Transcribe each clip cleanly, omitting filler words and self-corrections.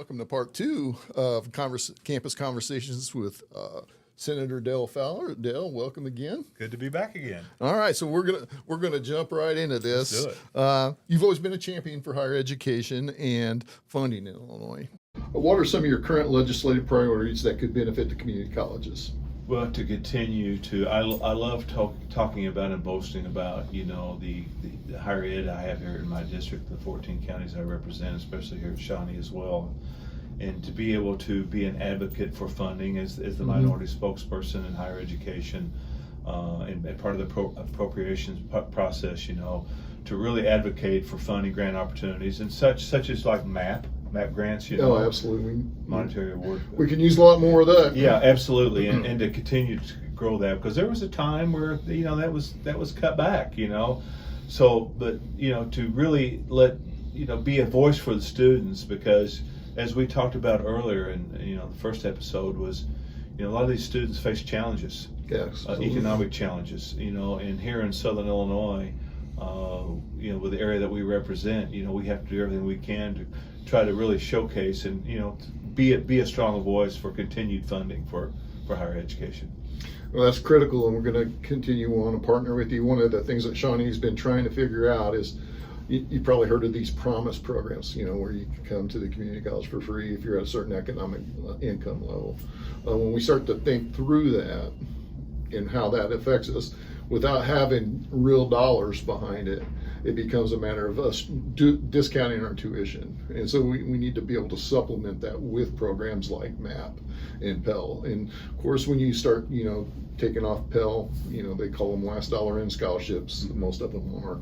Welcome to part two of Campus Conversations with Senator Fowler. Dale, welcome again. Good to be back again. All right, so we're gonna jump right into this. Let's do it. You've always been a champion for higher education and funding in Illinois. What are some of your current legislative priorities that could benefit the community colleges? Well, to continue to, I love talking about and boasting about, the higher ed I have here in my district, the 14 counties I represent, especially here at Shawnee as well. And to be able to be an advocate for funding as the minority spokesperson in higher education, and part of the appropriations process, to really advocate for funding grant opportunities and such as like MAP grants, Oh, absolutely. Monetary award. We can use a lot more of that. Yeah, absolutely, and to continue to grow that, because there was a time where that was cut back, So, but to really be a voice for the students, because as we talked about earlier, and the first episode was, a lot of these students face challenges, Yes, economic challenges, and here in Southern Illinois, with the area that we represent, we have to do everything we can to try to really showcase and be a strong voice for continued funding for higher education. Well, that's critical, and we're going to continue on and partner with you. One of the things that Shawnee's been trying to figure out is, you probably heard of these promise programs, where you can come to the community college for free if you're at a certain economic income level. When we start to think through that and how that affects us, without having real dollars behind it, it becomes a matter of us discounting our tuition. And so we need to be able to supplement that with programs like MAP and Pell. And of course, when you start, taking off Pell, they call them last dollar in scholarships. Most of them are.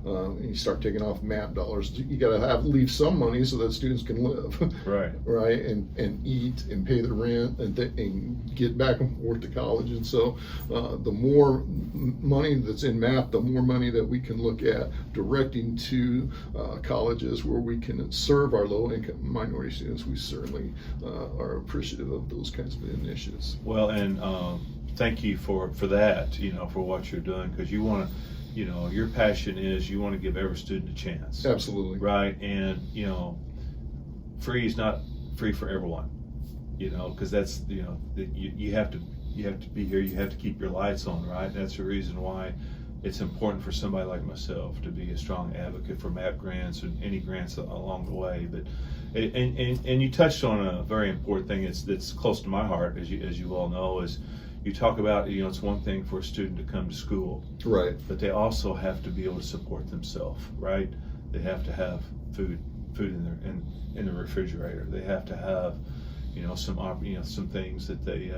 And you start taking off MAP dollars, you got to leave some money so that students can live. Right. Right. And eat and pay the rent and get back and forth to college. And so the more money that's in MAP, the more money that we can look at directing to colleges where we can serve our low-income minority students. We certainly are appreciative of those kinds of initiatives. Well, and thank you for that, for what you're doing, because you want to, your passion is you want to give every student a chance. Absolutely. Right. And, free is not free for everyone, because that's, you have to be here, you have to keep your lights on, right? That's the reason why it's important for somebody like myself to be a strong advocate for MAP grants and any grants along the way. But and you touched on a very important thing that's close to my heart, as you all know, is you talk about, it's one thing for a student to come to school, right? But they also have to be able to support themselves, right? They have to have food in the refrigerator. They have to have, some things that they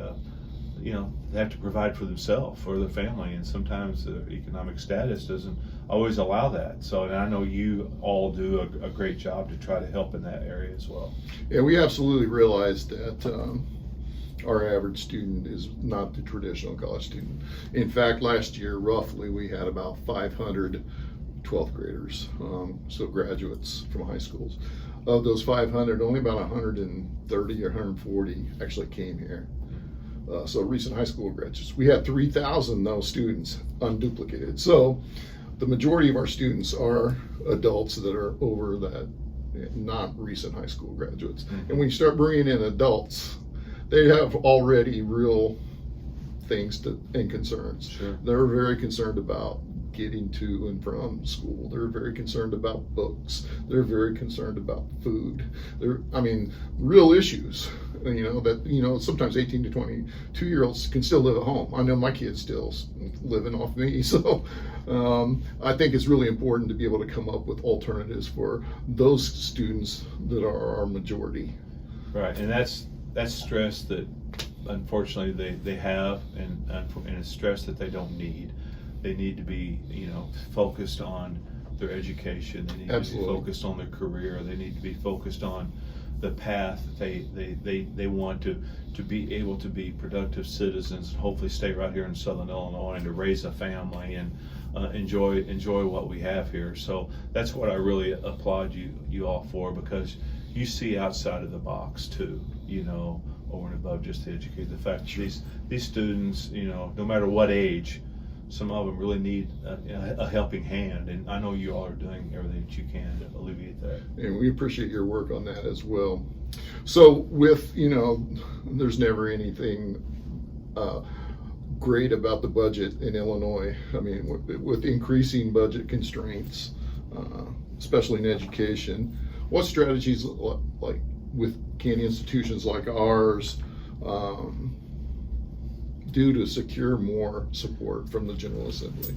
have to provide for themselves or their family, and sometimes the economic status doesn't always allow that. So, and I know you all do a great job to try to help in that area as well. Yeah, we absolutely realize that our average student is not the traditional college student. In fact, last year, roughly, we had about 500 12th graders, so graduates from high schools. Of those 500, only about 130 or 140 actually came here. So recent high school graduates. We had 3,000 though students unduplicated. So the majority of our students are adults that are over that, not recent high school graduates. Mm-hmm. And when you start bringing in adults, they have already real things and concerns. Sure. They're very concerned about getting to and from school. They're very concerned about books. They're very concerned about food. Real issues, that, sometimes 18 to 22-year-olds can still live at home. I know my kids still living off me. So I think it's really important to be able to come up with alternatives for those students that are our majority. Right, and that's stress that unfortunately they have, and it's stress that they don't need. They need to be, focused on their education. They need Absolutely. to be focused on their career. They need to be focused on the path that they want to be able to be productive citizens and hopefully stay right here in Southern Illinois and to raise a family and enjoy what we have here. So that's what I really applaud you all for, because you see outside of the box too, over and above just the education. The fact that these students, no matter what age, some of them really need a helping hand, and I know you all are doing everything that you can to alleviate that. And we appreciate your work on that as well. So with, there's never anything great about the budget in Illinois. I mean, with increasing budget constraints, especially in education, what strategies like with county institutions like ours do to secure more support from the General Assembly?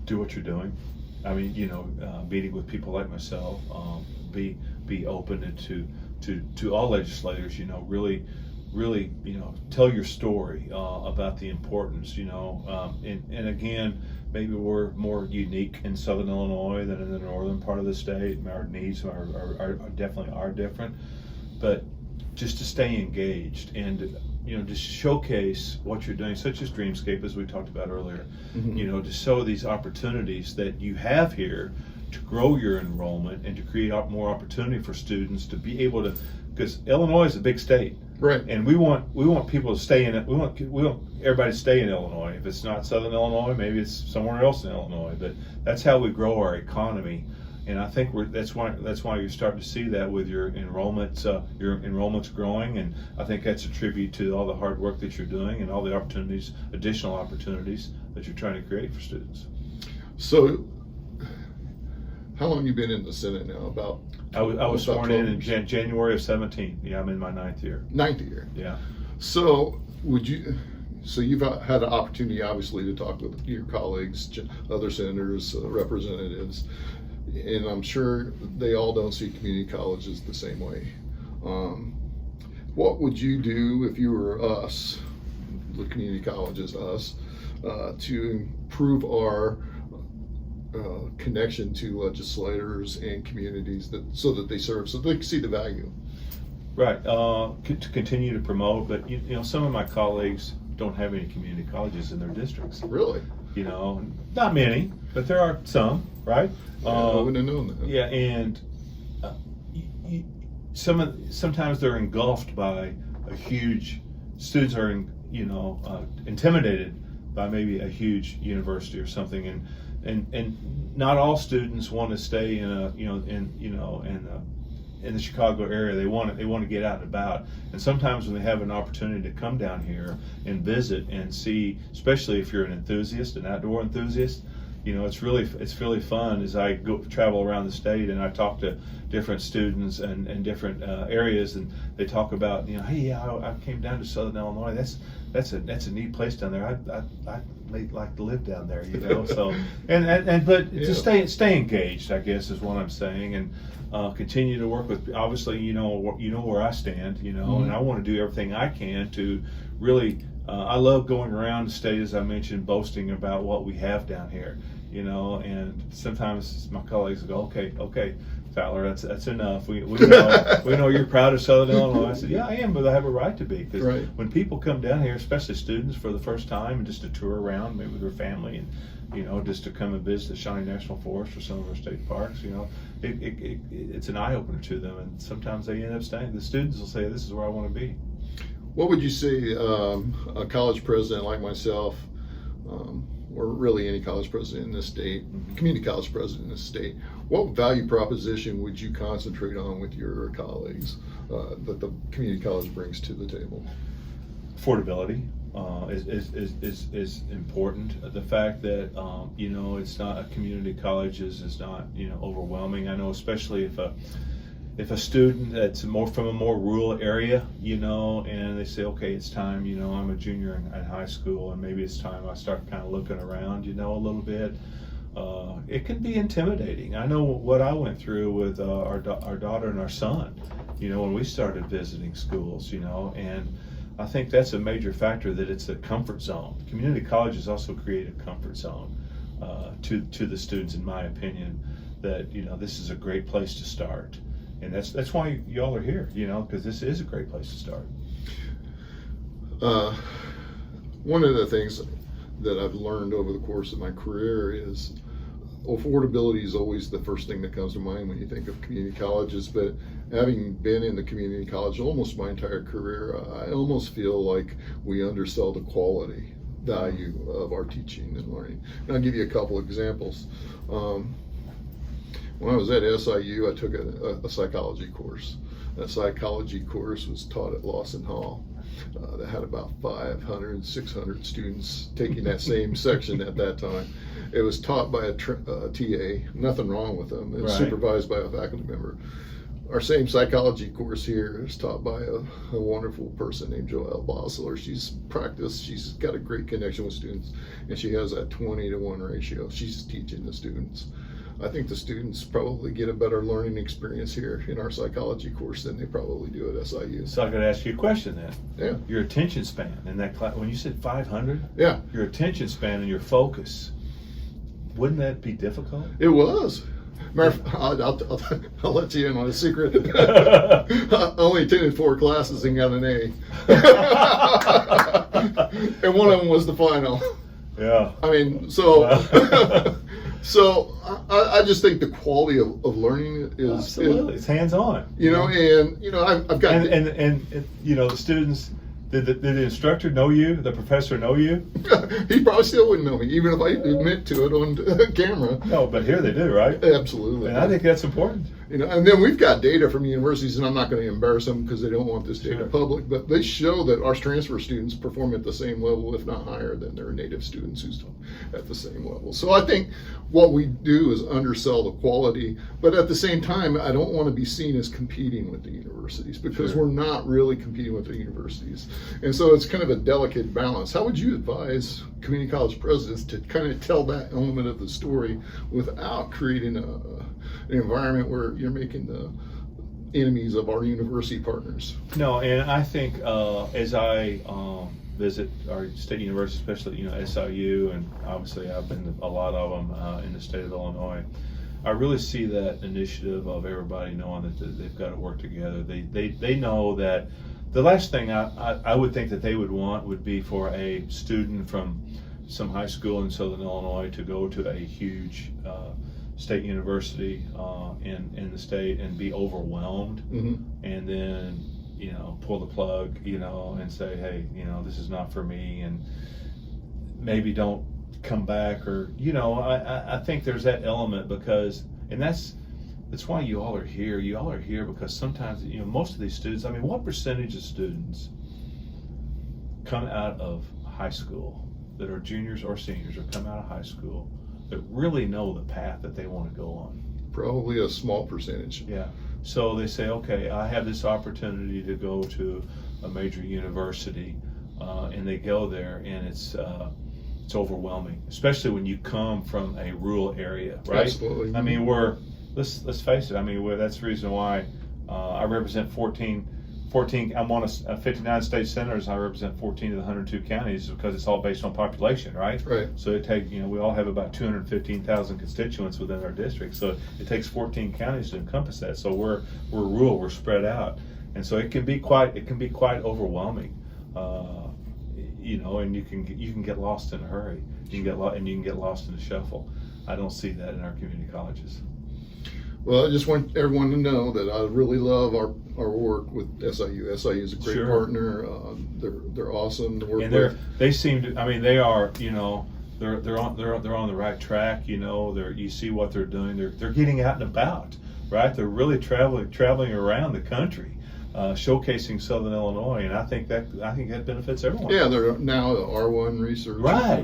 Do what you're doing. I mean, meeting with people like myself, be open to all legislators. Really, tell your story about the importance. And again, maybe we're more unique in Southern Illinois than in the northern part of the state. Our needs are definitely different, but just to stay engaged and just showcase what you're doing, such as Dreamscape, as we talked about earlier. Mm-hmm. To show these opportunities that you have here to grow your enrollment and to create more opportunity for students to be able to, because Illinois is a big state, right? And we want people to stay in it. We want everybody to stay in Illinois. If it's not Southern Illinois, maybe it's somewhere else in Illinois. But that's how we grow our economy. And I think that's why you're starting to see that with your enrollments. Your enrollment's growing, and I think that's a tribute to all the hard work that you're doing and all the additional opportunities that you're trying to create for students. So, how long have you been in the Senate now? About I was sworn in January of 17. Yeah, I'm in my 9th year. 9th year. Yeah. So you've had an opportunity, obviously, to talk with your colleagues, other senators, representatives. And I'm sure they all don't see community colleges the same way. What would you do if you were us, the community colleges, to improve our connection to legislators and communities so that they can see the value? Right. To continue to promote, but some of my colleagues don't have any community colleges in their districts. Really? Not many, but there are some, right? Yeah, I wouldn't have known that. Yeah, and sometimes they're engulfed by students are intimidated by maybe a huge university or something, and not all students want to stay in the Chicago area. They want to get out and about, and sometimes when they have an opportunity to come down here and visit and see, especially if you're an outdoor enthusiast, it's really fun as I travel around the state and I talk to different students and different areas, and they talk about, hey, I came down to Southern Illinois. That's a neat place down there. I'd like to live down there, So but yeah. to stay engaged, I guess, is what I'm saying, and continue to work with. Obviously, where I stand, Mm-hmm. and I want to do everything I can to really. I love going around the state, as I mentioned, boasting about what we have down here, and sometimes my colleagues go, okay, Fowler, that's enough. We know you're proud of Southern Illinois. I said, yeah, I am, but I have a right to be, because right. When people come down here, especially students for the first time, and just to tour around, maybe with their family, and just to come and visit the Shawnee National Forest or some of our state parks, it's an eye opener to them, and sometimes they end up staying. The students will say, this is where I want to be. What would you say a college president like myself, or really any college president in this state, Mm-hmm. community college president in this state, what value proposition would you concentrate on with your colleagues that the community college brings to the table? Affordability is important. The fact that it's not a community college is not overwhelming. I know, especially if a student that's from a more rural area, and they say, okay, it's time, I'm a junior in high school, and maybe it's time I start kind of looking around, a little bit. It can be intimidating. I know what I went through with our daughter and our son, when we started visiting schools, and I think that's a major factor, that it's a comfort zone. Community colleges also create a comfort zone to the students, in my opinion, that, this is a great place to start. And that's why y'all are here, because this is a great place to start. One of the things that I've learned over the course of my career is affordability is always the first thing that comes to mind when you think of community colleges. But having been in the community college almost my entire career, I almost feel like we undersell the quality value of our teaching and learning. And I'll give you a couple examples. When I was at SIU, I took a psychology course. A psychology course was taught at Lawson Hall. That had about 500, 600 students taking that same section at that time. It was taught by a TA, nothing wrong with them. It was supervised by a faculty member. Our same psychology course here is taught by a wonderful person named Joelle Bosler. She's practiced, she's got a great connection with students, and she has that 20-to-1 ratio. She's teaching the students. I think the students probably get a better learning experience here in our psychology course than they probably do at SIU. So I got to ask you a question then. Yeah. Your attention span in that class, when you said 500, yeah, your attention span and your focus, wouldn't that be difficult? It was. I'll let you in on a secret. I only attended 4 classes and got an A. And one of them was the final. Yeah. I mean, so so I just think the quality of learning is absolutely. It's hands-on. You know, and you know, I've got and you know, the students. Did the instructor know you? The professor know you? He probably still wouldn't know me, even if I admit to it on camera. No, but here they do, right? Absolutely. And I think that's important. You know, and then we've got data from universities, and I'm not going to embarrass them because they don't want this data public, but they show that our transfer students perform at the same level, if not higher, than their native students who's at the same level. So I think what we do is undersell the quality, but at the same time, I don't want to be seen as competing with the universities, because we're not really competing with the universities. And so it's kind of a delicate balance. How would you advise community college presidents to kind of tell that element of the story without creating an environment where you're making the enemies of our university partners? No, and I think as I visit our state universities, especially, you know, SIU, and obviously I've been to a lot of them in the state of Illinois, I really see that initiative of everybody knowing that they've got to work together. They know that the last thing I would think that they would want would be for a student from some high school in Southern Illinois to go to a huge state university in the state and be overwhelmed, and then, you know, pull the plug, you know, and say, hey, you know, this is not for me, and maybe don't come back, or, you know, I think there's that element, because, and that's why you all are here. You all are here because sometimes, you know, most of these students, I mean, what percentage of students come out of high school that are juniors or seniors, or come out of high school that really know the path that they want to go on? Probably a small percentage. Yeah. So they say, okay, I have this opportunity to go to a major university, and they go there, and it's overwhelming, especially when you come from a rural area, right? Absolutely. I mean, let's face it. I mean, that's the reason why I represent 14. I'm one of 59 state senators. I represent 14 of the 102 counties, because it's all based on population, right? Right. So you know, we all have about 215,000 constituents within our district. So it takes 14 counties to encompass that. So we're rural, we're spread out, and so it can be quite overwhelming. You know, and you can get lost in a hurry. You can get lost in the shuffle. I don't see that in our community colleges. Well, I just want everyone to know that I really love our work with SIU. SIU is a great partner. They're awesome to work with. They seem to. I mean, they are. You know, they're on the right track. You know, you see what they're doing. They're getting out and about, right? They're really traveling around the country, showcasing Southern Illinois, and I think that benefits everyone. Yeah, they're now the R1 research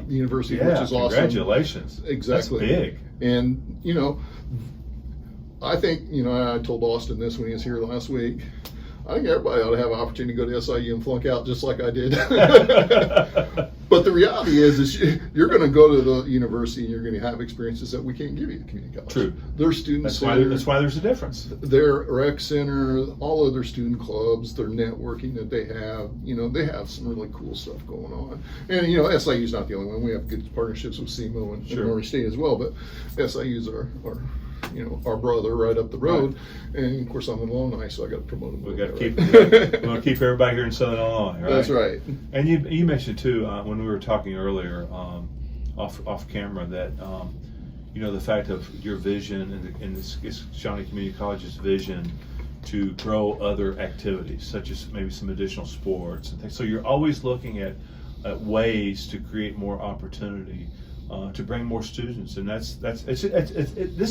university, which is awesome. Congratulations. Exactly. That's big. And you know, I think, you know, I told Austin this when he was here last week. I think everybody ought to have an opportunity to go to SIU and flunk out just like I did. But the reality is you're going to go to the university and you're going to have experiences that we can't give you at community college. True. Their students. That's why there's a difference. Their rec center, all of their student clubs, their networking that they have, you know, they have some really cool stuff going on. And, you know, SIU is not the only one. We have good partnerships with SEMO and Murray State as well. But SIU's our you know, our brother right up the road, and of course I'm in Illinois, so I got to promote him. We want to keep everybody here in Southern Illinois, right? That's right. And you mentioned too when we were talking earlier off camera that you know, the fact of your vision and this Shawnee Community College's vision to grow other activities, such as maybe some additional sports and things. So you're always looking at ways to create more opportunity to bring more students, and this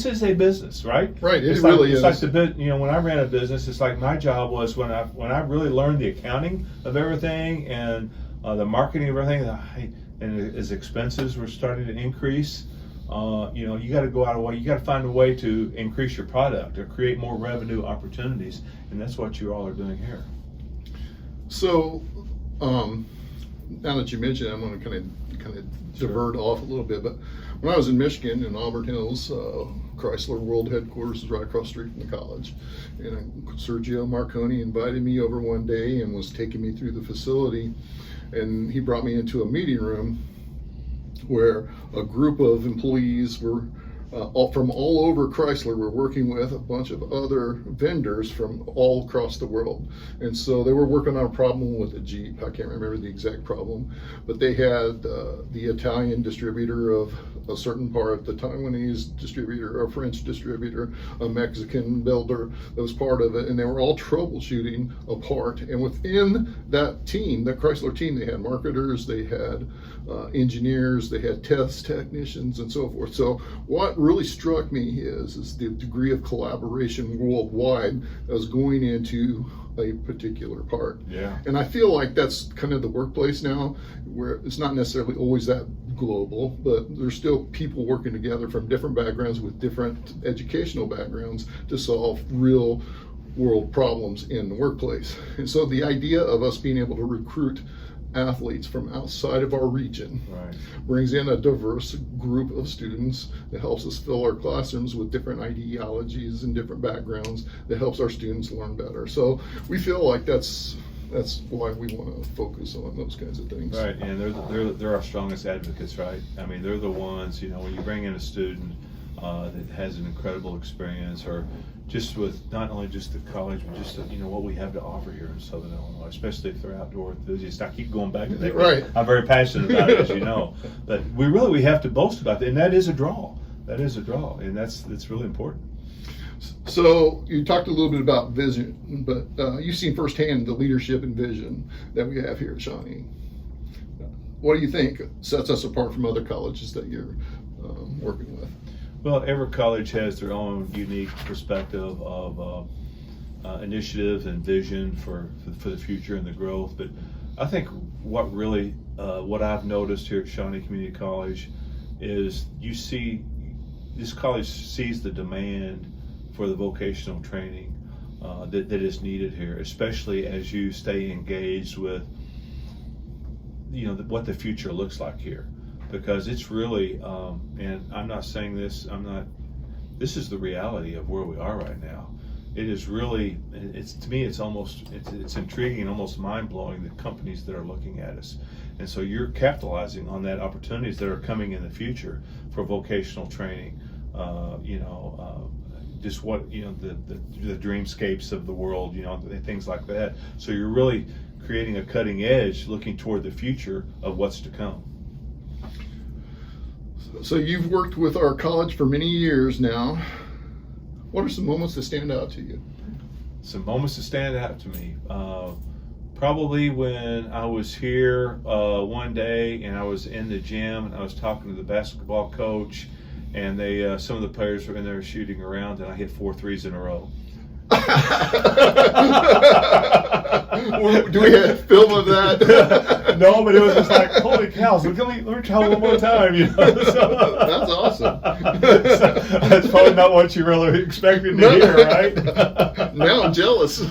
is a business, right? Right, It's really it's is. like when I ran a business, it's like my job was when I really learned the accounting of everything and the marketing of everything, and as expenses were starting to increase, you got to go out of way. You got to find a way to increase your product or create more revenue opportunities, and that's what you all are doing here. So, now that you mentioned it, I'm going to kind of divert off a little bit. But when I was in Michigan in Auburn Hills, Chrysler World Headquarters is right across the street from the college, and Sergio Marconi invited me over one day and was taking me through the facility, and he brought me into a meeting room where a group of employees were from all over Chrysler were working with a bunch of other vendors from all across the world. And so they were working on a problem with a Jeep. I can't remember the exact problem, but they had the Italian distributor of a certain part, the Taiwanese distributor, a French distributor, a Mexican builder that was part of it, and they were all troubleshooting a part. And within that team, the Chrysler team, they had marketers, they had engineers, they had test technicians, and so forth. So what really struck me is the degree of collaboration worldwide that was going into a particular part. Yeah. And I feel like that's kind of the workplace now, where it's not necessarily always that global, but there's still people working together from different backgrounds with different educational backgrounds to solve real world problems in the workplace. And so the idea of us being able to recruit athletes from outside of our region brings in a diverse group of students that helps us fill our classrooms with different ideologies and different backgrounds that helps our students learn better. So we feel like that's why we want to focus on those kinds of things. Right, and they're our strongest advocates, right? I mean, they're the ones, when you bring in a student that has an incredible experience, or just with not only just the college, but just what we have to offer here in Southern Illinois, especially if they're outdoor enthusiasts. I keep going back to that. Right. I'm very passionate about it, as you know. But we have to boast about that, and that is a draw. That is a draw, and that's really important. So you talked a little bit about vision, but you've seen firsthand the leadership and vision that we have here at Shawnee. What do you think sets us apart from other colleges that you're working with? Well, every college has their own unique perspective of initiative and vision for the future and the growth. But I think what I've noticed here at Shawnee Community College is this college sees the demand for the vocational training that is needed here, especially as you stay engaged with what the future looks like here. Because it's really, and I'm not saying this, this is the reality of where we are right now. It is really, to me, it's intriguing and almost mind-blowing, the companies that are looking at us. And so you're capitalizing on that opportunities that are coming in the future for vocational training, just what, the dreamscapes of the world, things like that. So you're really creating a cutting edge, looking toward the future of what's to come. So you've worked with our college for many years now. What are some moments that stand out to you? Some moments that stand out to me. Probably when I was here one day and I was in the gym and I was talking to the basketball coach, and some of the players were in there shooting around, and I hit 4 threes in a row. Do we have film of that? No, but it was just like, holy cow, so let me try one more time, So, that's awesome. So, that's probably not what you really expected to hear, right? Now I'm jealous.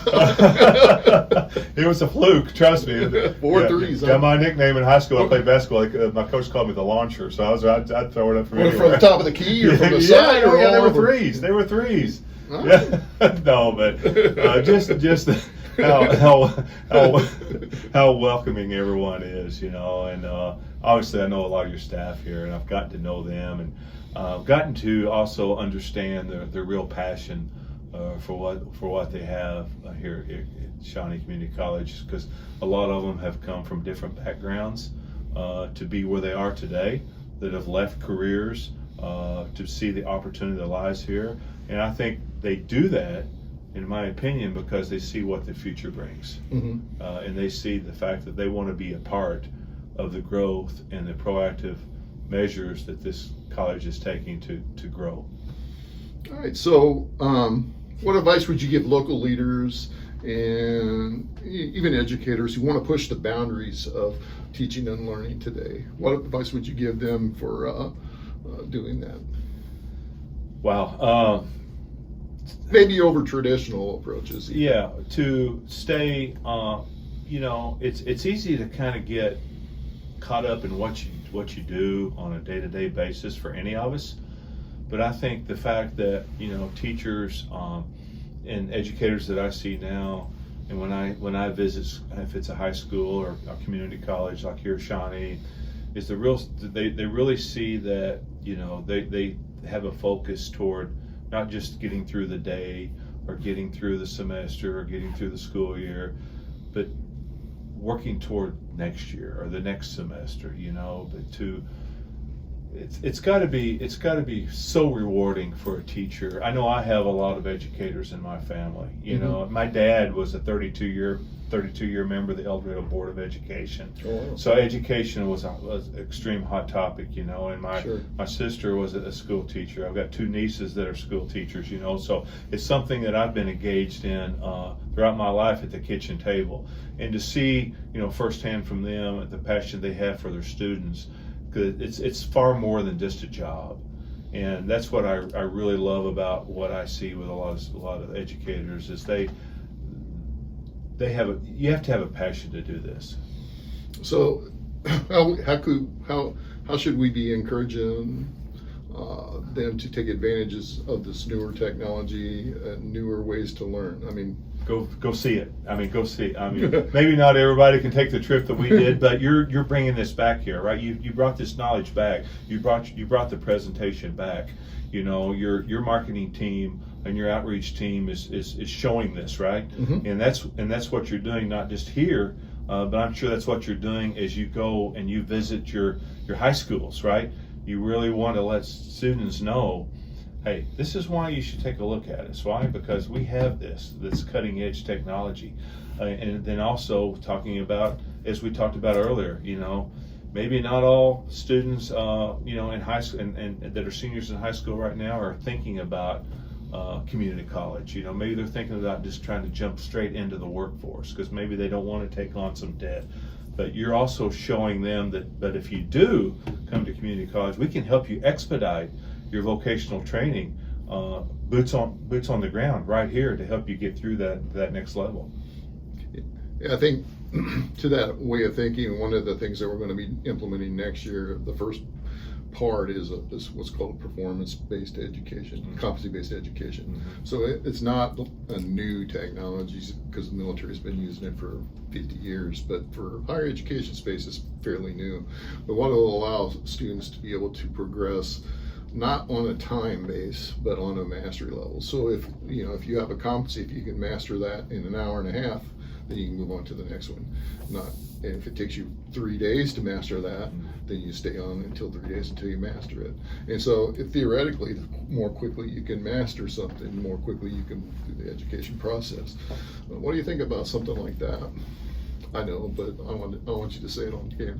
It was a fluke, trust me. 4 threes. Yeah, my nickname in high school, I played basketball. My coach called me the launcher, so I'd throw it up from anywhere. From the top of the key or from the side? Yeah, they were over? threes. They were threes. Huh? Yeah. No, but just how welcoming everyone is, and obviously I know a lot of your staff here, and I've gotten to know them, and gotten to also understand their real passion for what they have here at Shawnee Community College, because a lot of them have come from different backgrounds to be where they are today, that have left careers to see the opportunity that lies here. And I think they do that, in my opinion, because they see what the future brings. Mm-hmm. And they see the fact that they want to be a part of the growth and the proactive measures that this college is taking to grow. All right, so what advice would you give local leaders and even educators who want to push the boundaries of teaching and learning today? What advice would you give them for doing that? Wow. Maybe over traditional approaches. Yeah, to stay, it's easy to kind of get caught up in what you do on a day-to-day basis for any of us. But I think the fact that, teachers and educators that I see now, and when I visit, if it's a high school or a community college like here at Shawnee, is they really see that, they have a focus toward not just getting through the day or getting through the semester or getting through the school year, but working toward next year or the next semester, but it's got to be so rewarding for a teacher. I know I have a lot of educators in my family. My dad was a 32-year member of the El Dorado Board of Education. Oh, wow. So education was an extreme hot topic, and Sure. my sister was a school teacher. I've got 2 nieces that are school teachers, so it's something that I've been engaged in throughout my life at the kitchen table, and to see firsthand from them the passion they have for their students. It's far more than just a job, and that's what I really love about what I see with a lot of educators is you have to have a passion to do this. So how should we be encouraging them to take advantages of this newer technology and newer ways to learn? I mean, go see it. Go see it. Maybe not everybody can take the trip that we did, but you're bringing this back here, right? You brought this knowledge back. You brought the presentation back. Your marketing team and your outreach team is showing this, right? Mm-hmm. And that's what you're doing, not just here, but I'm sure that's what you're doing as you go and you visit your high schools, right? You really want to let students know, hey, this is why you should take a look at us. Why? Because we have this cutting edge technology. And then also talking about, as we talked about earlier, maybe not all students, in high school and that are seniors in high school right now are thinking about community college. Maybe they're thinking about just trying to jump straight into the workforce because maybe they don't want to take on some debt. But you're also showing them that if you do come to community college, we can help you expedite your vocational training, boots on the ground right here to help you get through that next level. I think to that way of thinking, one of the things that we're going to be implementing next year, the first part is what's called performance-based education, Mm-hmm. competency-based education. Mm-hmm. So it's not a new technology because the military has been using it for 50 years, but for higher education space, it's fairly new. But what it will allow students to be able to progress not on a time base, but on a mastery level. So if you have a competency, if you can master that in an hour and a half, then you can move on to the next one. And if it takes you 3 days to master that, then you stay on until 3 days until you master it. And so theoretically, the more quickly you can master something, the more quickly you can move through the education process. What do you think about something like that? I know, but I want you to say it on camera.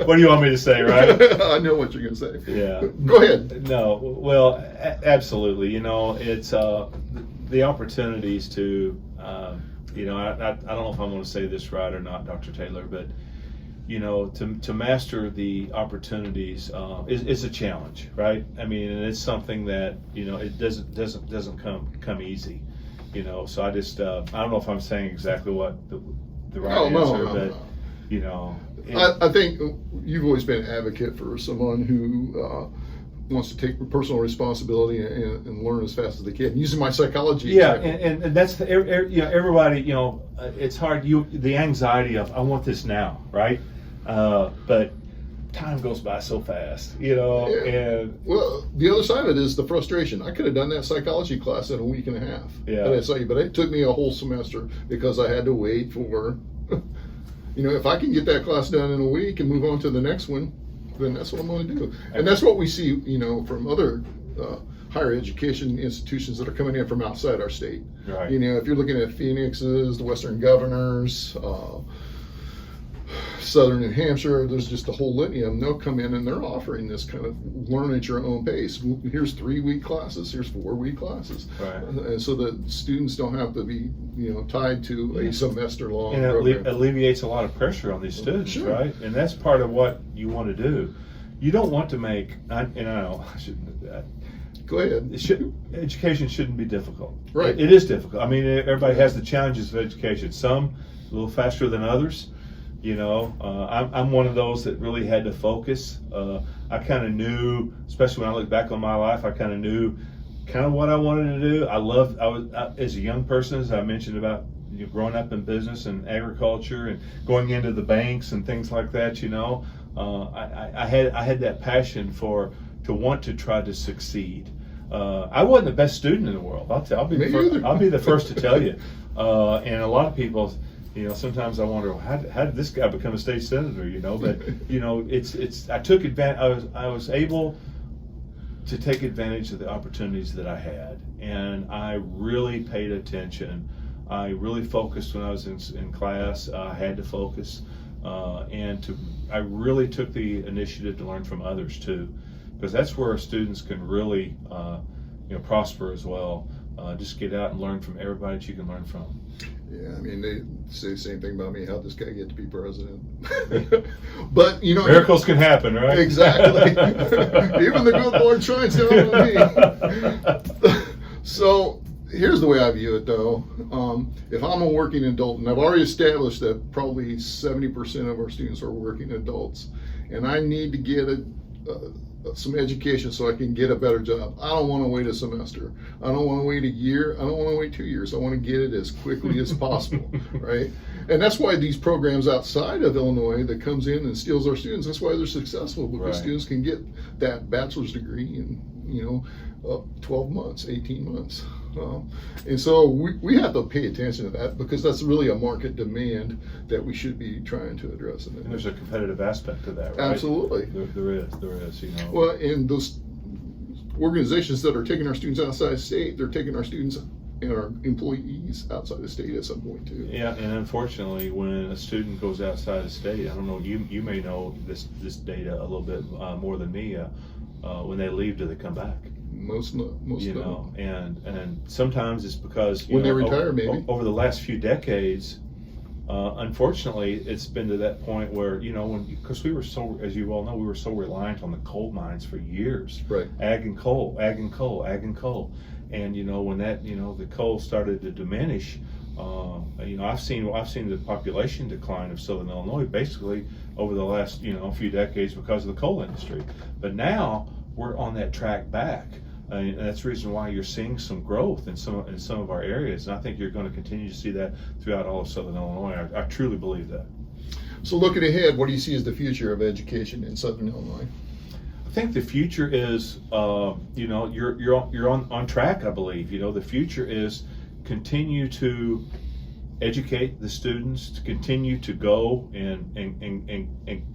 What do you want me to say, right? I know what you're going to say. Yeah. Go ahead. No, well, absolutely. It's the opportunities to, I don't know if I'm going to say this right or not, Dr. Taylor, but to master the opportunities is a challenge, right? And it's something that it doesn't come easy. So I just I don't know if I'm saying exactly what the right answer, but I think you've always been an advocate for someone who wants to take personal responsibility and learn as fast as they can. Using my psychology. Yeah, example. and that's everybody. It's hard. The anxiety of I want this now, right? But time goes by so fast, Yeah. And well, the other side of it is the frustration. I could have done that psychology class in a week and a half. Yeah. But it took me a whole semester because I had to wait for, if I can get that class done in a week and move on to the next one, then that's what I'm going to do. And that's what we see, from other higher education institutions that are coming in from outside our state. Right. If you're looking at Phoenix's, the Western Governors, Southern New Hampshire, there's just a whole litany of them. They'll come in and they're offering this kind of learn at your own pace. Here's 3-week classes, here's 4-week classes. Right. And so that students don't have to be, tied to a semester long And program. it alleviates a lot of pressure on these students, Sure. right? And that's part of what you want to do. You don't want to make, and I know I shouldn't do that. Go ahead. Education shouldn't be difficult. Right. It is difficult. I mean, everybody has the challenges of education. Some a little faster than others. I'm one of those that really had to focus. I kind of knew, especially when I look back on my life, I kind of knew what I wanted to do. I was as a young person, as I mentioned about growing up in business and agriculture and going into the banks and things like that. I had that passion to want to try to succeed. I wasn't the best student in the world. I'll be the first to tell you. And a lot of people, sometimes I wonder, how did this guy become a state senator? But I took advantage. I was able to take advantage of the opportunities that I had, and I really paid attention. I really focused when I was in class. I had to focus, I really took the initiative to learn from others too, because that's where students can really prosper as well. Just get out and learn from everybody that you can learn from. Yeah, I mean, they say the same thing about me. How'd this guy get to be president? But, miracles can happen, right? Exactly. Even the good Lord shines down on me. So here's the way I view it, though. If I'm a working adult, and I've already established that probably 70% of our students are working adults, and I need to get some education so I can get a better job. I don't want to wait a semester. I don't want to wait a year. I don't want to wait 2 years. I want to get it as quickly as possible, right? And that's why these programs outside of Illinois that comes in and steals our students, that's why they're successful, because Right. students can get that bachelor's degree in 12 months, 18 months. And so we have to pay attention to that, because that's really a market demand that we should be trying to address. And there's a competitive aspect to that, right? Absolutely. There is. Well, and those organizations that are taking our students outside the state, they're taking our students and our employees outside the state at some point too. Yeah, and unfortunately, when a student goes outside the state, I don't know, you may know this data a little bit more than me. When they leave, do they come back? Most don't. And sometimes it's because when they retire, maybe over the last few decades, unfortunately, it's been to that point where because we were so, as you all know, we were so reliant on the coal mines for years. Right. Ag and coal, and when that the coal started to diminish, I've seen the population decline of Southern Illinois basically over the last few decades because of the coal industry. But now we're on that track back. And that's the reason why you're seeing some growth in some of our areas, and I think you're going to continue to see that throughout all of Southern Illinois. I truly believe that. So looking ahead, what do you see as the future of education in Southern Illinois? I think the future is, you're on track. I believe the future is continue to educate the students, to continue to go and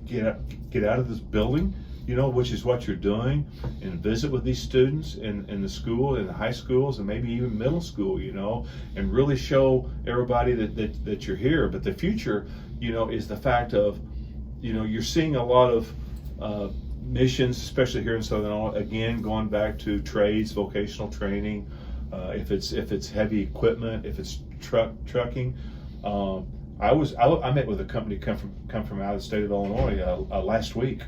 get out of this building. Which is what you're doing, and visit with these students in the school, in the high schools, and maybe even middle school, and really show everybody that you're here. But the future, is the fact of, you're seeing a lot of missions, especially here in Southern Illinois, again, going back to trades, vocational training, if it's heavy equipment, if it's trucking. I met with a company come from out of the state of Illinois last week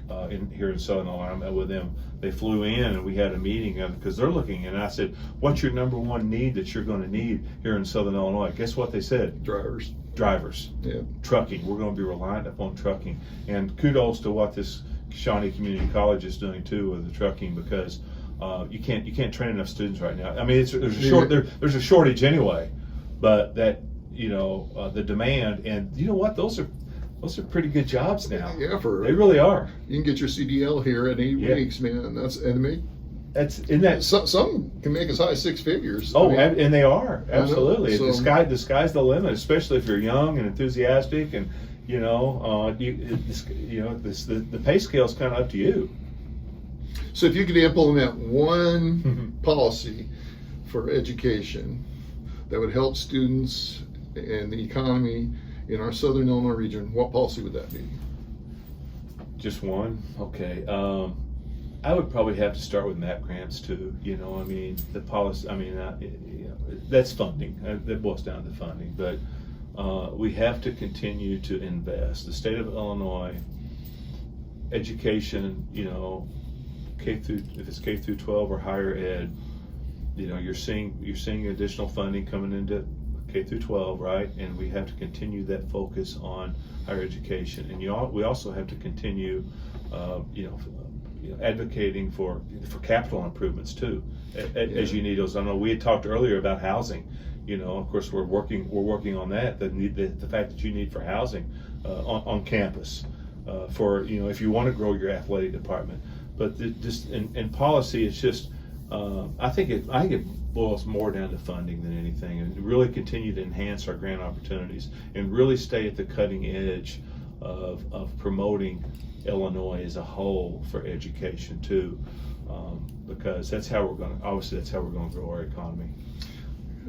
here in Southern Illinois. I met with them. They flew in and we had a meeting because they're looking. And I said, "What's your number one need that you're going to need here in Southern Illinois?" Guess what they said? Drivers. Yeah. Trucking. We're going to be reliant upon trucking. And kudos to what this Shawnee Community College is doing too with the trucking, because you can't train enough students right now. I mean, there's a shortage anyway, but that. The demand, and what, those are pretty good jobs now. Yeah, they really are. You can get your CDL here in 8 weeks, man. Some can make as high as 6 figures. Oh, and they are, absolutely. So, the sky's the limit, especially if you're young and enthusiastic, and the pay scale is kind of up to you. So if you could implement one policy for education that would help students and the economy in our Southern Illinois region, what policy would that be? Just one? Okay. I would probably have to start with MAP grants too. You know, I mean, the policy, I mean, you know, that's funding. That boils down to funding. But we have to continue to invest. The state of Illinois, education, you know, if it's K through 12 or higher ed, you know, you're seeing additional funding coming into K through 12, right? And we have to continue that focus on higher education. And we also have to continue, you know, advocating for capital improvements too, as you need those. I know we had talked earlier about housing. You know, of course, we're working on that. The fact that you need for housing on campus for, you know, if you want to grow your athletic department. But just in policy, it's just I think it boils more down to funding than anything, and really continue to enhance our grant opportunities and really stay at the cutting edge of promoting Illinois as a whole for education too, because that's how we're going to grow our economy.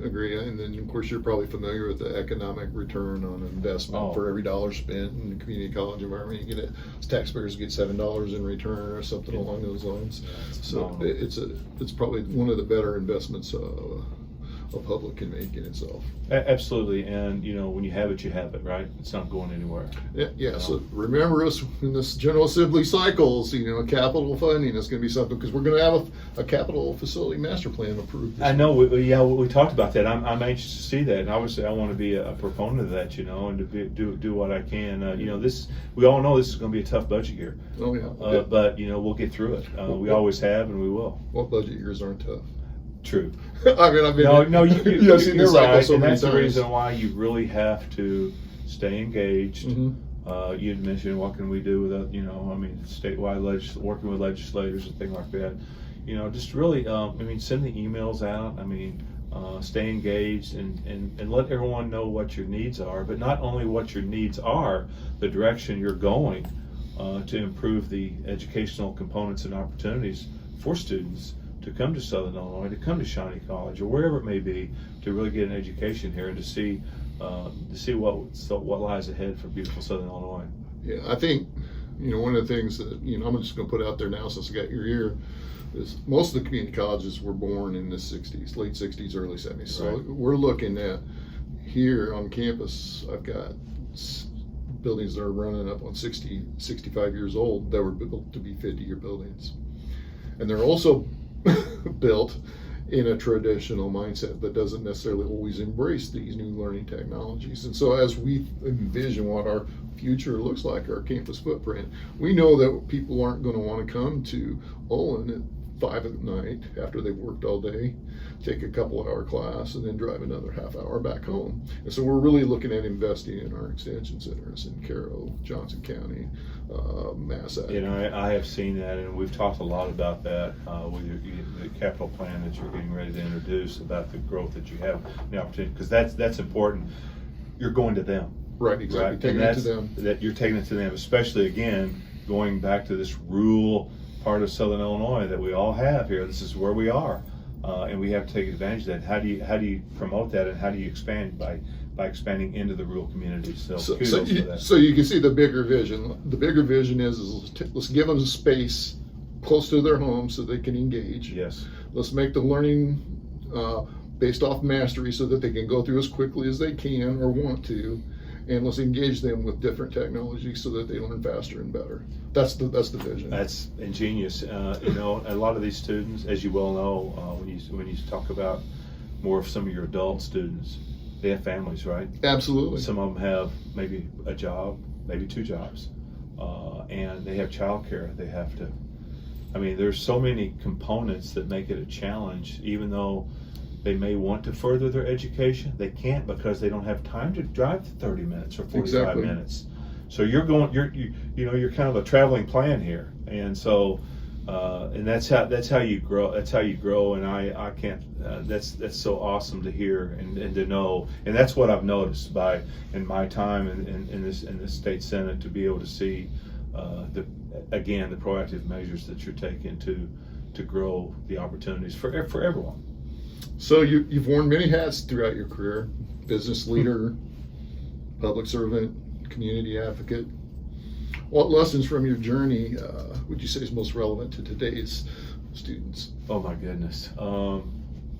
Agree. And then of course you're probably familiar with the economic return on investment. For every dollar spent in the community college environment, you get taxpayers get $7 in return or something along those lines. So it's probably one of the better investments a public can make in itself. Absolutely. And you know, when you have it, right? It's not going anywhere. Yeah. So remember us in this General Assembly cycles, you know, capital funding is going to be something, because we're going to have a capital facility master plan approved. I know. We talked about that. I'm anxious to see that, and obviously I want to be a proponent of that, you know, and to do what I can. You know, we all know this is going to be a tough budget year. Oh yeah. But you know, we'll get through it. We always have, and we will. What budget years aren't tough? True. I mean, I've been you're right, and that's times. the reason why you really have to stay engaged. Mm-hmm. You'd mentioned what can we do with you know, I mean, statewide working with legislators and things like that. You know, just really, I mean, send the emails out. I mean, stay engaged and let everyone know what your needs are, but not only what your needs are, the direction you're going to improve the educational components and opportunities for students to come to Southern Illinois, to come to Shawnee College, or wherever it may be, to really get an education here and to see what lies ahead for beautiful Southern Illinois. Yeah, I think, you know, one of the things that, you know, I'm just going to put out there now since I got your ear, is most of the community colleges were born in the 60s, late 60s, early 70s. So Right. we're looking at here on campus, I've got buildings that are running up on 60, 65 years old that were built to be 50-year buildings. And they're also built in a traditional mindset that doesn't necessarily always embrace these new learning technologies. And so as we envision what our future looks like, our campus footprint, we know that people aren't going to want to come to Olin at 5 at night after they've worked all day, take a couple-hour class, and then drive another half hour back home. And so we're really looking at investing in our extension centers in Carroll, Johnson County, Massac. You know, I have seen that, and we've talked a lot about that with the capital plan that you're getting ready to introduce, about the growth that you have, the opportunity, because that's important. You're going to them. Right, exactly. Right? Taking it to them. That you're taking it to them, especially again going back to this rural part of Southern Illinois that we all have here. This is where we are, and we have to take advantage of that. How do you promote that, and how do you expand by expanding into the rural communities? So kudos for that. So you can see the bigger vision. The bigger vision is let's give them space close to their home so they can engage. Yes. Let's make the learning based off mastery so that they can go through as quickly as they can or want to. And let's engage them with different technologies so that they learn faster and better. That's the vision. That's ingenious. You know, a lot of these students, as you well know, when you talk about more of some of your adult students, they have families, right? Absolutely. Some of them have maybe a job, maybe 2 jobs, and they have childcare. They have to. I mean, there's so many components that make it a challenge, even though they may want to further their education. They can't because they don't have time to drive 30 minutes or 45 Exactly. minutes. So you're kind of a traveling plan here, and so and that's how you grow. That's how you grow. And I can't. That's so awesome to hear and to know. And that's what I've noticed in my time in this state senate, to be able to see the proactive measures that you're taking to grow the opportunities for everyone. So you've worn many hats throughout your career: business leader, public servant, community advocate. what lessons from your journey would you say is most relevant to today's students? Oh my goodness.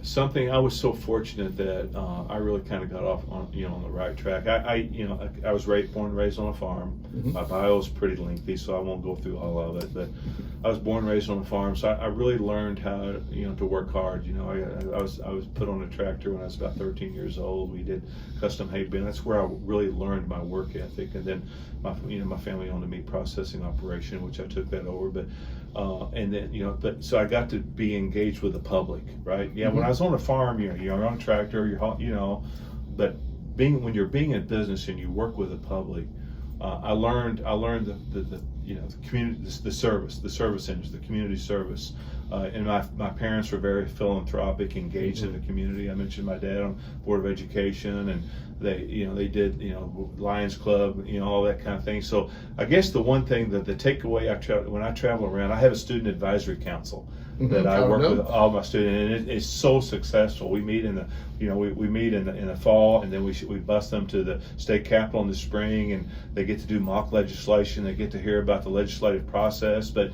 Something I was so fortunate that I really kind of got off on on the right track. I was born and raised on a farm. Mm-hmm. My bio is pretty lengthy, so I won't go through all of it. But I was born and raised on a farm, so I really learned how to work hard. I was put on a tractor when I was about 13 years old. We did custom hay bin. That's where I really learned my work ethic. And then my family owned a meat processing operation, which I took that over. But and then so I got to be engaged with the public, right? Yeah, Mm-hmm. when I was on a farm, you're on a tractor, but when you're being in business and you work with the public, I learned the community, the service industry, the community service. And my parents were very philanthropic, engaged in the community. I mentioned my dad on Board of Education, and they did Lions Club, all that kind of thing. So I guess the one thing that the takeaway when I travel around, I have a student advisory council that I work with all my students, and it's so successful. We meet in the we meet in the fall, and then we bus them to the state capitol in the spring, and they get to do mock legislation. They get to hear about the legislative process. But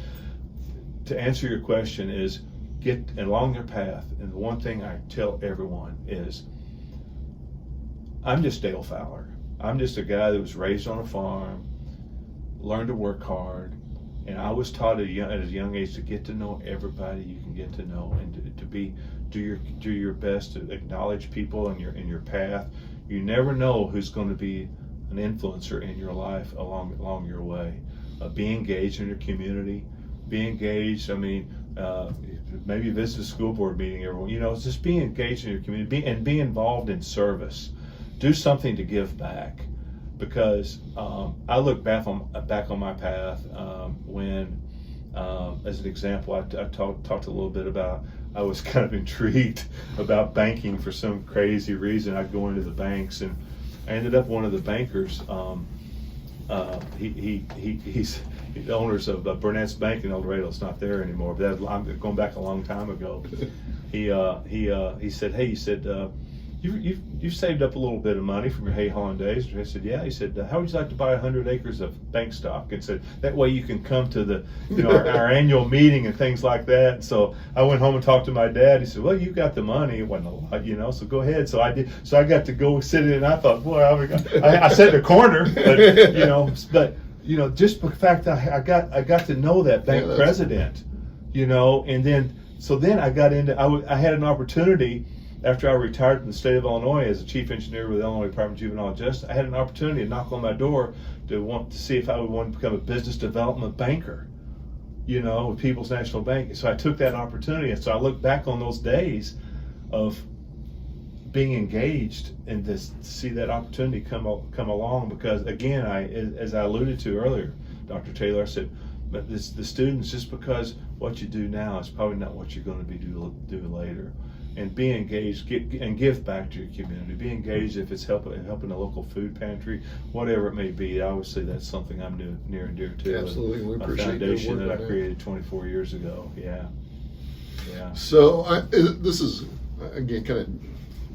to answer your question is get along their path. And the one thing I tell everyone is, I'm just Dale Fowler. I'm just a guy that was raised on a farm, learned to work hard, and I was taught at a young age to get to know everybody you can get to know, and to do your best to acknowledge people in your path. You never know who's going to be an influencer in your life along your way. Be engaged in your community. Be engaged. I mean, maybe visit a school board meeting. Everyone, just be engaged in your community. Be involved in service. Do something to give back, because I look back on my path when, as an example, I talked a little bit about. I was kind of intrigued about banking for some crazy reason. I'd go into the banks, and I ended up one of the bankers. He's the owners of Burnett's Bank in El Dorado. It's not there anymore, but I'm going back a long time ago. He said, you've saved up a little bit of money from your hay hauling days. And I said, yeah. He said, how would you like to buy 100 acres of bank stock? And said, that way you can come to the our annual meeting and things like that. And so I went home and talked to my dad. He said, well, you got the money. It wasn't a lot, so go ahead. So I did. So I got to go sit in, and I thought, boy, I sat in the corner, but just the fact that I got to know that bank president, and then I got into, I had an opportunity after I retired from the state of Illinois as a chief engineer with the Illinois Department of Juvenile Justice. I had an opportunity to knock on my door to see if I would want to become a business development banker, with People's National Bank. So I took that opportunity, and so I look back on those days of being engaged and to see that opportunity come along, because again, as I alluded to earlier, Dr. Taylor, I said, but the students, just because what you do now is probably not what you're going to be do later. And be engaged, and give back to your community. Be engaged if it's helping a local food pantry, whatever it may be. Obviously, that's something I'm near and dear to. Absolutely, we appreciate a foundation that I created 24 years ago. Yeah. So this is again kind of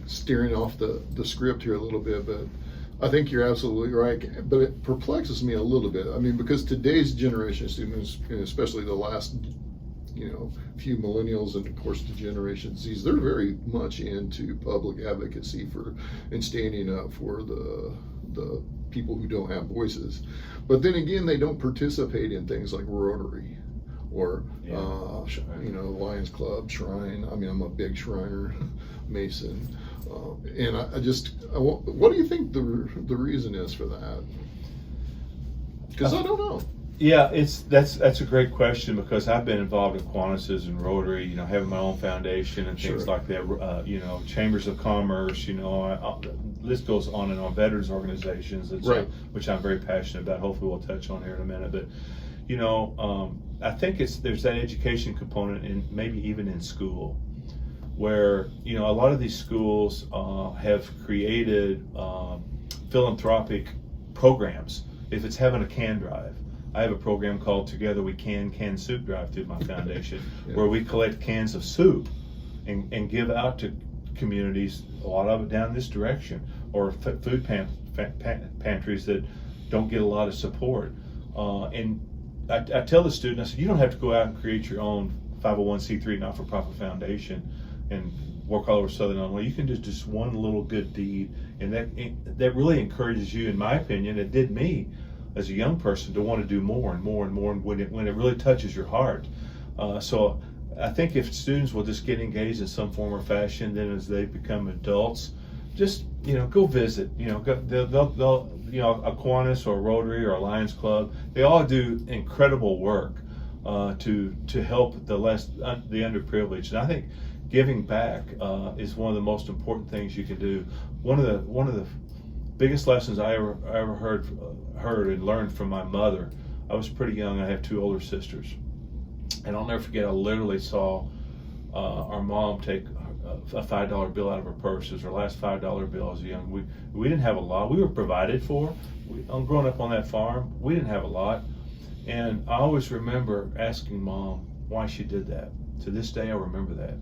steering off the script here a little bit, but I think you're absolutely right. But it perplexes me a little bit. I mean, because today's generation of students, especially the last few millennials and of course the Generation Z's, they're very much into public advocacy and standing up for the people who don't have voices. But then again, they don't participate in things like Rotary or Lions Club, Shrine. I mean, I'm a big Shriner, Mason, and what do you think the reason is for that? Because I don't know. Yeah, that's a great question, because I've been involved in Kiwanis and Rotary, having my own foundation and things like that. Chambers of Commerce. List goes on and on. Veterans organizations, which I'm very passionate about. Hopefully, we'll touch on here in a minute. But I think there's that education component, in maybe even in school, where a lot of these schools have created philanthropic programs. If it's having a can drive, I have a program called Together We Can Soup Drive through my foundation, where we collect cans of soup and give out to communities, a lot of it down this direction, or food pantries that don't get a lot of support. And I tell the student, I said, you don't have to go out and create your own 501c3 not-for-profit foundation and work all over Southern Illinois. You can just one little good deed, and that really encourages you, in my opinion. It did me as a young person to want to do more and more and more when it really touches your heart. So I think if students will just get engaged in some form or fashion, then as they become adults, just go visit. They'll a Kiwanis or a Rotary or a Lions Club. They all do incredible work to help the underprivileged. And I think giving back is one of the most important things you can do. One of the biggest lessons I ever heard and learned from my mother. I was pretty young. I have two older sisters, and I'll never forget. I literally saw our mom take a $5 bill out of her purse. It was her last $5 bill as a young. We didn't have a lot. We were provided for. I'm growing up on that farm. We didn't have a lot, and I always remember asking Mom why she did that. To this day, I remember that.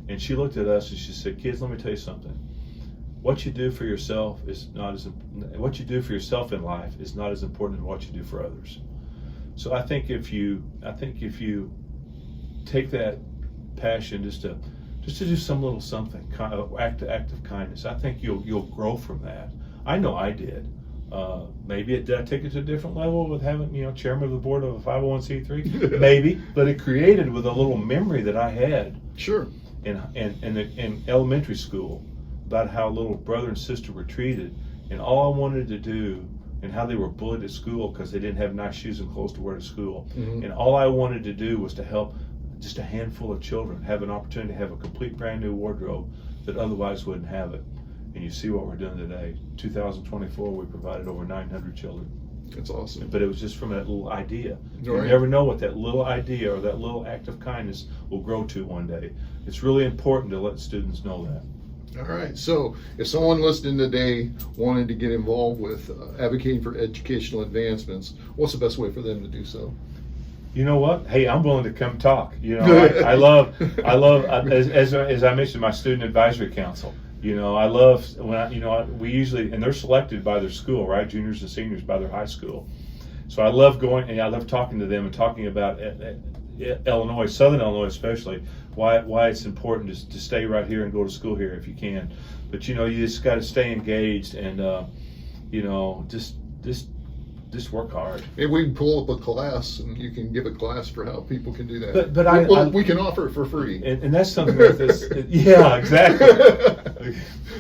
And she looked at us and she said, "Kids, let me tell you something. What you do for yourself what you do for yourself in life is not as important as what you do for others." So I think if you take that passion just to do some little something, kind of act of kindness, I think you'll grow from that. I know I did. Maybe did I take it to a different level with having chairman of the board of a 501c3? Maybe, but it created with a little memory that I had. Sure. In elementary school, about how little brother and sister were treated, and all I wanted to do, and how they were bullied at school because they didn't have nice shoes and clothes to wear to school. Mm-hmm. And all I wanted to do was to help just a handful of children have an opportunity to have a complete brand new wardrobe that otherwise wouldn't have it. And you see what we're doing today. 2024, we provided over 900 children. That's awesome. But it was just from that little idea. You Right. never know what that little idea or that little act of kindness will grow to one day. It's really important to let students know that. All right. So if someone listening today wanted to get involved with advocating for educational advancements, what's the best way for them to do so? You know what? Hey, I'm willing to come talk. I love as I mentioned, my student advisory council. I love when we usually, and they're selected by their school, right? Juniors and seniors by their high school. So I love going and I love talking to them and talking about Illinois, Southern Illinois especially, why it's important to stay right here and go to school here if you can. But you just got to stay engaged and just work hard. Maybe we can pull up a class and you can give a class for how people can do that. But we can offer it for free. And that's something that this, yeah, exactly.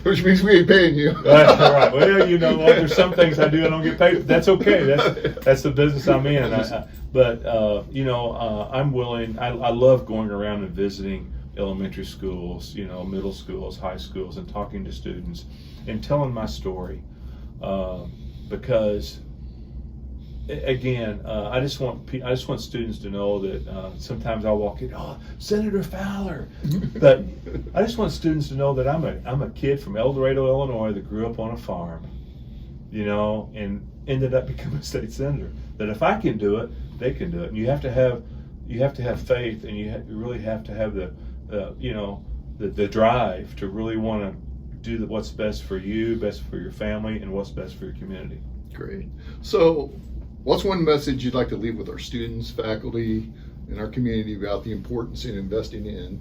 Which means we ain't paying you. That's all right. Well, there's some things I do I don't get paid. That's okay. That's the business I'm in. I'm willing. I love going around and visiting elementary schools, middle schools, high schools, and talking to students and telling my story because. Again, I just want students to know that sometimes I'll walk in, "Oh, Senator Fowler," but I just want students to know that I'm a kid from El Dorado, Illinois, that grew up on a farm, and ended up becoming a state senator. That if I can do it, they can do it. And you have to have faith, and you really have to have the drive to really want to do what's best for you, best for your family, and what's best for your community. Great. So, what's one message you'd like to leave with our students, faculty, and our community about the importance in investing in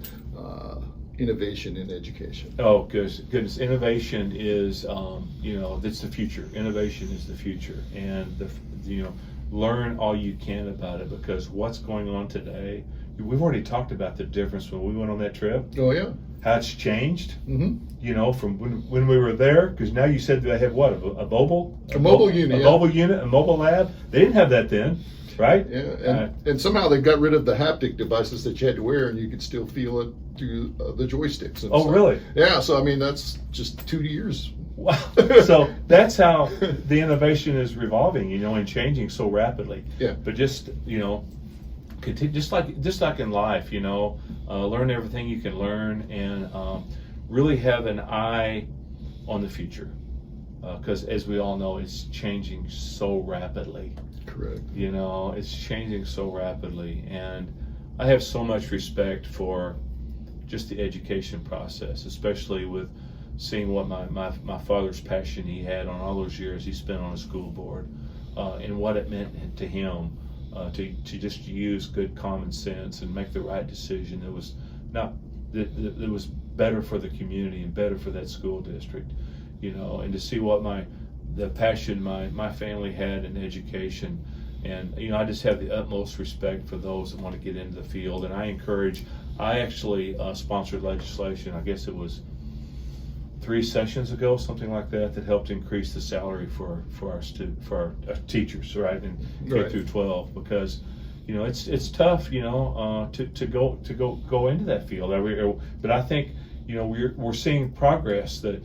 innovation in education? Oh, goodness. Innovation is, that's the future. Innovation is the future. And, learn all you can about it because what's going on today, we've already talked about the difference when we went on that trip. Oh, yeah. How it's changed, Mm-hmm. From when we were there, because now you said they have what, a mobile unit, a mobile unit, a mobile lab. They didn't have that then, right? Yeah, and somehow they got rid of the haptic devices that you had to wear, and you could still feel it through the joysticks. And Oh, stuff. really? Yeah. So that's just 2 years. Wow. So that's how the innovation is revolving, and changing so rapidly. Yeah. But just continue, just like in life, learn everything you can learn, and really have an eye on the future, because as we all know, it's changing so rapidly. Correct. It's changing so rapidly, and I have so much respect for just the education process, especially with seeing what my father's passion he had on all those years he spent on a school board. and what it meant to him to just use good common sense and make the right decision. It was not that was better for the community and better for that school district, and to see what the passion my family had in education. And I just have the utmost respect for those that want to get into the field, and I actually sponsored legislation, I guess it was 3 sessions ago, something like that helped increase the salary for our teachers, right, in K through 12, because it's tough, to go into that field. But I think we're seeing progress that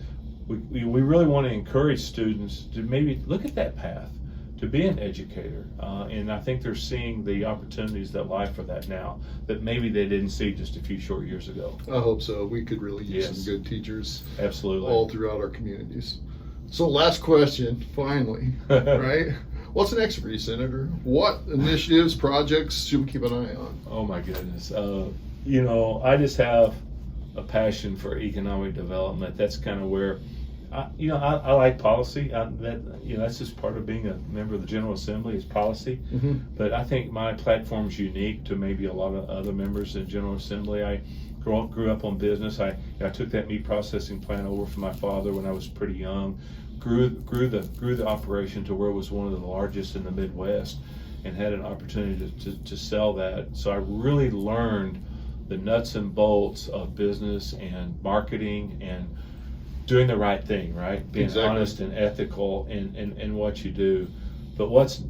we really want to encourage students to maybe look at that path to be an educator, and I think they're seeing the opportunities that lie for that now that maybe they didn't see just a few short years ago. I hope so. We could really use Yes. some good teachers Absolutely. all throughout our communities. So last question, finally, right? What's next for you, Senator? What initiatives, projects should we keep an eye on? Oh my goodness. I just have a passion for economic development. That's kind of where I like policy. That's just part of being a member of the General Assembly is policy. Mm-hmm. But I think my platform's unique to maybe a lot of other members in General Assembly. I grew up on business. I took that meat processing plant over from my father when I was pretty young. Grew the operation to where it was one of the largest in the Midwest, and had an opportunity to sell that. So I really learned the nuts and bolts of business and marketing and doing the right thing, right? Being Exactly. honest and ethical in what you do. But what's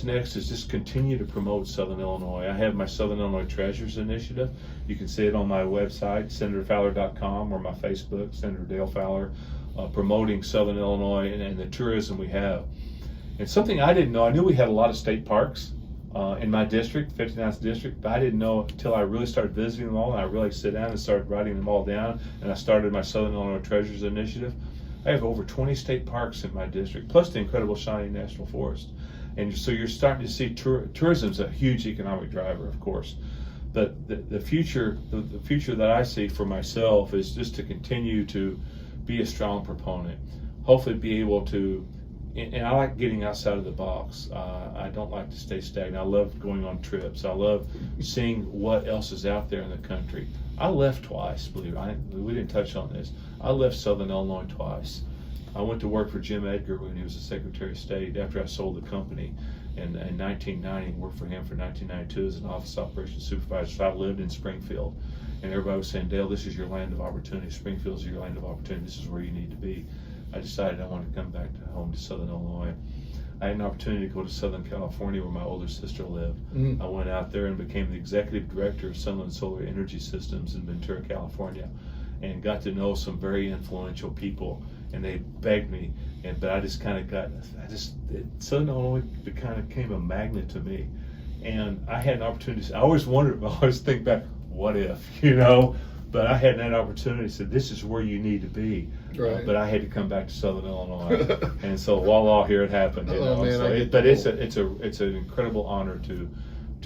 next is just continue to promote Southern Illinois. I have my Southern Illinois Treasures Initiative. You can see it on my website, senatorfowler.com, or my Facebook, Senator Dale Fowler, promoting Southern Illinois and the tourism we have. And something I didn't know, I knew we had a lot of state parks in my district, 59th district, but I didn't know until I really started visiting them all, and I really sit down and started writing them all down, and I started my Southern Illinois Treasures Initiative. I have over 20 state parks in my district, plus the incredible Shawnee National Forest. And so you're starting to see tourism's a huge economic driver, of course. But the future that I see for myself is just to continue to be a strong proponent. Hopefully be able to, and I like getting outside of the box. I don't like to stay stagnant. I love going on trips. I love seeing what else is out there in the country. I left twice, believe it. We didn't touch on this. I left Southern Illinois twice. I went to work for Jim Edgar when he was the Secretary of State after I sold the company. And in 1990, worked for him for 1992 as an office operations supervisor. So I lived in Springfield. And everybody was saying, Dale, this is your land of opportunity. Springfield's your land of opportunity. This is where you need to be. I decided I wanted to come back to home to Southern Illinois. I had an opportunity to go to Southern California where my older sister lived. Mm-hmm. I went out there and became the executive director of Sunland Solar Energy Systems in Ventura, California, and got to know some very influential people. And they begged me, but I just kind of Southern Illinois kind of became a magnet to me. And I had an opportunity. I always think back, what if, But I had that opportunity. Said, this is where you need to be. Right. But I had to come back to Southern Illinois, and so voila, here it happened. Oh, man, So but it's an incredible honor to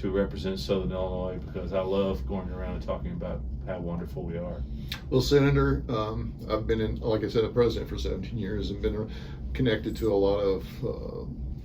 represent Southern Illinois, because I love going around and talking about how wonderful we are. Well, Senator, I've been like I said, a president for 17 years and been connected to a lot of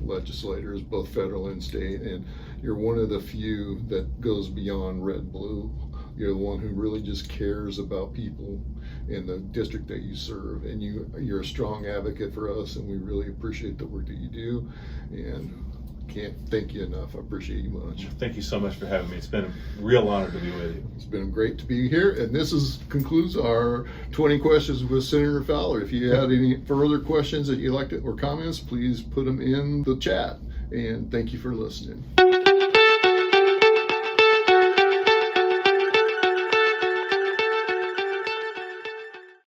legislators, both federal and state, and you're one of the few that goes beyond red-blue. You're the one who really just cares about people in the district that you serve, and you're a strong advocate for us, and we really appreciate the work that you do, and can't thank you enough. I appreciate you much. Thank you so much for having me. It's been a real honor to be with you. It's been great to be here, and this concludes our 20 questions with Senator Fowler. If you had any further questions that you'd like to, or comments, please put them in the chat, and thank you for listening.